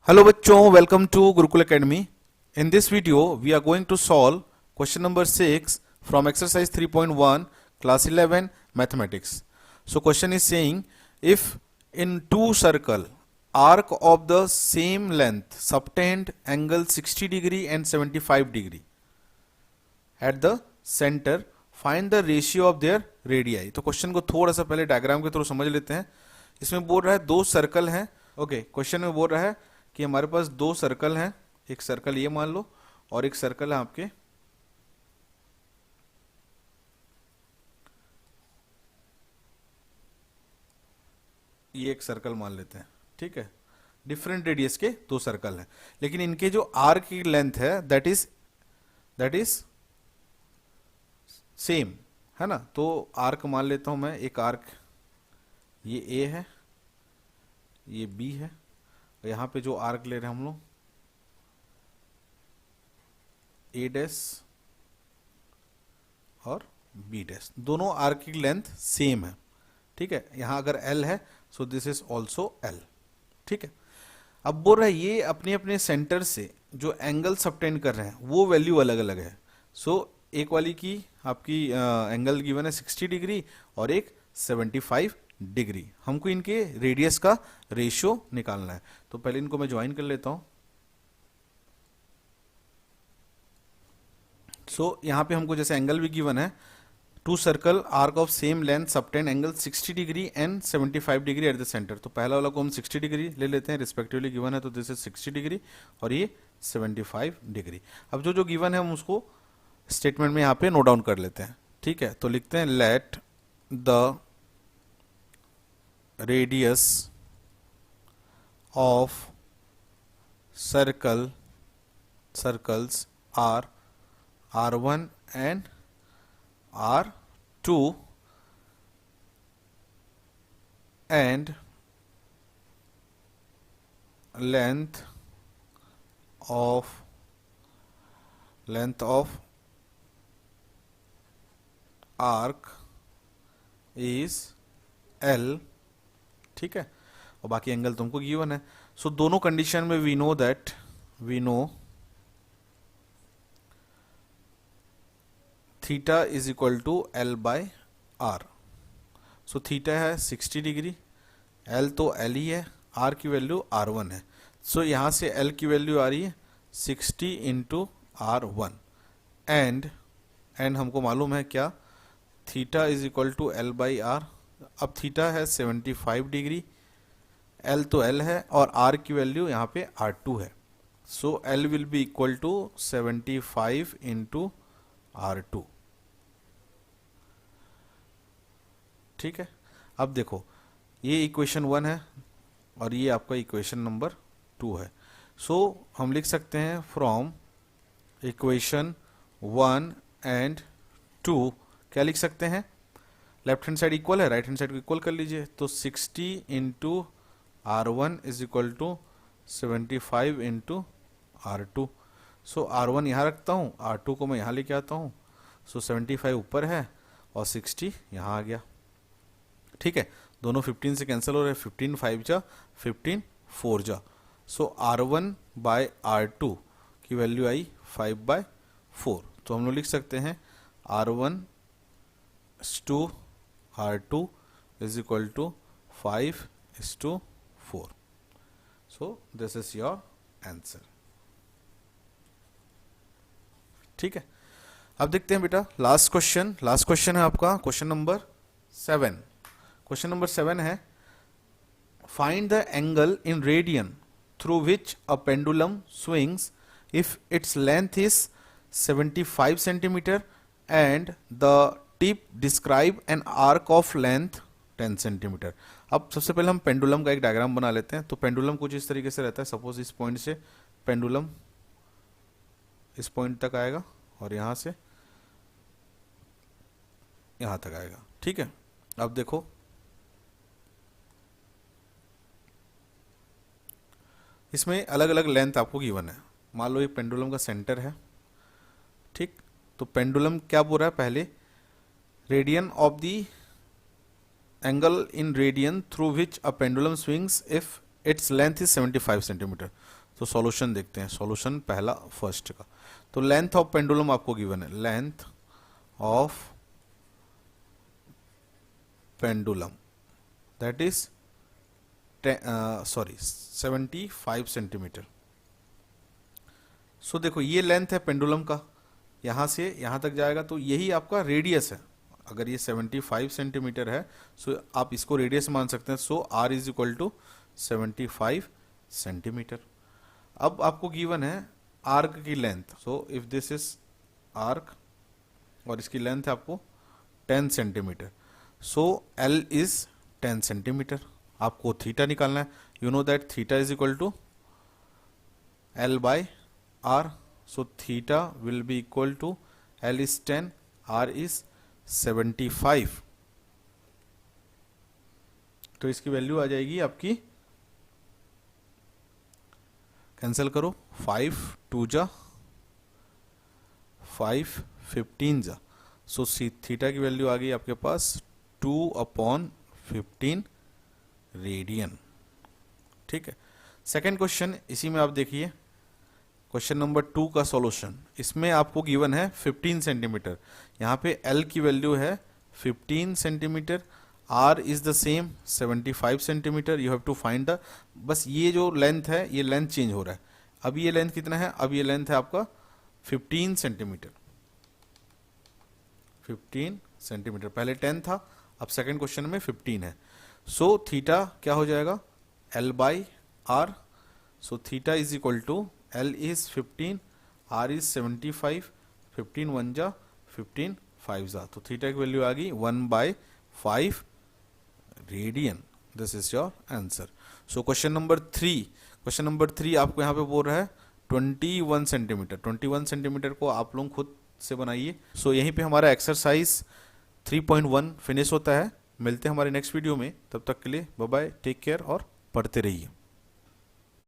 Hello बच्चों, welcome to Gurukul academy. In this video we are going to solve question number 6 from exercise 3.1 class 11 mathematics. So question is saying if in two circle arc of the same length subtend angle 60 degree and 75 degree at the center find the ratio of their radii। तो question को थोड़ा सा पहले diagram के through समझ लेते हैं। इसमें बोल रहा है दो सर्कल हैं। ओके, क्वेश्चन में बोल रहा है कि हमारे पास दो सर्कल हैं, एक सर्कल ये मान लो और एक सर्कल है आपके ये एक सर्कल मान लेते हैं। ठीक है, डिफरेंट रेडियस के दो सर्कल हैं, लेकिन इनके जो आर्क की लेंथ है दैट इज सेम है ना। तो आर्क मान लेता हूं मैं, एक आर्क ये ए है, ये बी है, और यहां पे जो आर्क ले रहे हैं हम लोग ए डैश और बी डैश, दोनों आर्क की लेंथ सेम है। ठीक है, यहां अगर एल है सो दिस इज ऑल्सो एल। ठीक है, अब बोल रहा है ये अपने अपने सेंटर से जो एंगल सबटेंड कर रहे हैं वो वैल्यू अलग अलग है। सो एक वाली की आपकी एंगल गिवन है 60 डिग्री और एक 75 डिग्री। हमको इनके रेडियस का रेशियो निकालना है, तो पहले इनको मैं ज्वाइन कर लेता हूं। सो यहां पे हमको जैसे एंगल भी गिवन है, two circle arc of same length subtend angle 60 degree and 75 degree at the centre. तो पहला वाला को हम 60 डिग्री ले लेते हैं, रिस्पेक्टिवली गिवन है, तो दिस इज 60 डिग्री और ये 75 डिग्री। अब जो जो गिवन है हम उसको स्टेटमेंट में यहाँ पे नोट डाउन कर लेते हैं। ठीक है, तो लिखते हैं let the radius of circles are R1 and R2 and length of arc is L। ठीक है, और बाकी एंगल तुमको गिवन है। सो दोनों कंडीशन में we know theta is equal to L by R. So theta है 60 डिग्री, एल तो एल ही है, आर की वैल्यू R1 है। सो यहां से एल की वैल्यू आ रही है 60 इंटू R1 एंड हमको मालूम है क्या, theta is equal to L by R. अब थीटा है 75 डिग्री, एल तो एल है और आर की वैल्यू यहाँ पे R2 है। So L will be equal to 75 into R2। ठीक है, अब देखो ये इक्वेशन 1 है और ये आपका इक्वेशन नंबर 2 है। सो हम लिख सकते हैं फ्रॉम इक्वेशन 1 एंड 2 क्या लिख सकते हैं, लेफ्ट हैंड साइड इक्वल है, राइट हैंड साइड को इक्वल कर लीजिए। तो 60 into R1 is equal to 75 into R2। So R1 यहाँ रखता हूँ, R2 को मैं यहाँ लेके आता हूँ। सो 75 ऊपर है और 60 यहाँ आ गया। ठीक है, दोनों 15 से कैंसिल हो रहे हैं, 15 5 जा 15 4 जा। सो R1 बाय R2 की वैल्यू आई 5/4। तो हम लोग लिख सकते हैं R1 to R2 is equal to 5:4। So this is your answer. ठीक है, अब देखते हैं बेटा लास्ट क्वेश्चन है आपका क्वेश्चन नंबर 7। क्वेश्चन नंबर 7 है find the angle in radian through which a pendulum swings if its length is 75 centimetre and the tip describe an arc of length 10 centimetre. अब सबसे पहले हम पेंडुलम का एक diagram बना लेते हैं। तो पेंडुलम कुछ इस तरीके से रहता है। सपोज इस पॉइंट से पेंडुलम इस पॉइंट तक आएगा और यहां से यहां तक आएगा। ठीक है, अब देखो इसमें अलग अलग लेंथ आपको गिवन है। मान लो ये पेंडुलम का सेंटर है। ठीक, तो पेंडुलम क्या बोल रहा है, पहले radian of the angle in radian through which a pendulum swings if its length is 75 centimetre. तो सॉल्यूशन देखते हैं, सॉल्यूशन पहला फर्स्ट का। तो लेंथ ऑफ पेंडुलम आपको गिवन है, length of pendulum that is 75 centimetre. So देखो ये लेंथ है पेंडुलम का, यहां से यहां तक जाएगा, तो यही आपका रेडियस है। अगर ये 75 सेंटीमीटर है, सो आप इसको रेडियस मान सकते हैं। So r is equal to 75 centimetre. अब आपको गिवन है आर्क की लेंथ। So if this is arc और इसकी लेंथ है आपको 10 centimetre. So l is 10 centimetre. आपको थीटा निकालना है। You know that theta is equal to l by r. So theta will be equal to L is 10, R is 75. तो इसकी value आ जाएगी आपकी, कैंसिल करो, 5 2 जा 5 15 जा। सो थीटा की वैल्यू आ गई आपके पास 2/15 रेडियन। ठीक है। सेकेंड क्वेश्चन इसी में आप देखिए, क्वेश्चन नंबर 2 का सॉल्यूशन। इसमें आपको गिवन है 15 सेंटीमीटर, यहाँ पे L की वैल्यू है 15 centimetre, R is the same 75 centimetre. You have to find the, बस ये जो लेंथ है ये लेंथ चेंज हो रहा है। अब ये लेंथ कितना है, अब ये लेंथ है आपका 15 सेंटीमीटर। 15 सेंटीमीटर, पहले 10 था, अब सेकेंड क्वेश्चन में 15 है। सो थीटा क्या हो जाएगा, L by R। So theta is equal to L is 15, R is 75, 15 1 जा 15 5 जा। तो थीटा की वैल्यू आ गई 1/5 radian. This is your answer. So question number 3 आपको यहाँ पे बोल रहा है 21 सेंटीमीटर। 21 सेंटीमीटर को आप लोग खुद से बनाइए। सो यहीं पे हमारा एक्सरसाइज 3.1 फिनिश होता है। मिलते हैं हमारे नेक्स्ट वीडियो में, तब तक के लिए बाय बाय, टेक केयर और पढ़ते रहिए।